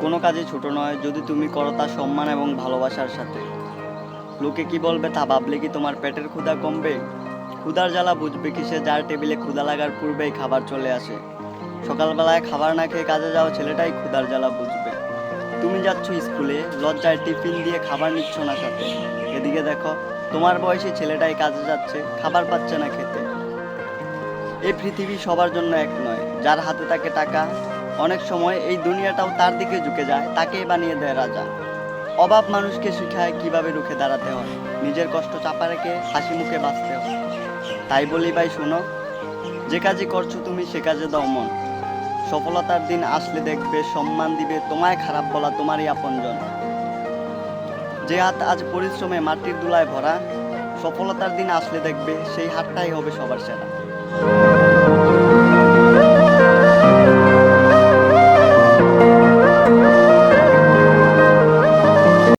কোনো কাজই ছোট নয় যদি তুমি করো তা সম্মান এবং ভালোবাসার সাথে। লোকে কি বলবে তা ভাবলে কি তোমার পেটের ক্ষুধা কমবে? ক্ষুধার জ্বালা বুঝবে কিসে যার টেবিলে ক্ষুধা লাগার পূর্বেই খাবার চলে আসে। সকালবেলায় খাবার না খেয়ে কাজে যাওয়া ছেলেটাই ক্ষুধার জ্বালা বুঝবে। তুমি যাচ্ছ স্কুলে, লজ্জায় টিফিন দিয়ে খাবার নিচ্ছ না সাথে। এদিকে দেখো, তোমার বয়সী ছেলেটাই কাজে যাচ্ছে, খাবার পাচ্ছে না খেতে। এই পৃথিবী সবার জন্য এক নয়। যার হাতে থাকে টাকা, অনেক সময় এই দুনিয়াটাও তার দিকে ঝুঁকে যায়, তাকেই বানিয়ে দেয় রাজা। অভাব মানুষকে শেখায় কিভাবে রুখে দাঁড়াতে হয়, নিজের কষ্ট চাপা রেখে হাসি মুখে বাঁচতে হয়। তাই বলি ভাই শোনো, যে কাজই করছো তুমি সে কাজে দাও মন। সফলতার দিন আসলে দেখবে সম্মান দিবে তোমায় খারাপ বলা তোমারই আপনজন। যে হাত আজ পরিশ্রমে মাটির ধুলায় ভরা, সফলতার দিন আসলে দেখবে সেই হাতটাই হবে সবার সেরা।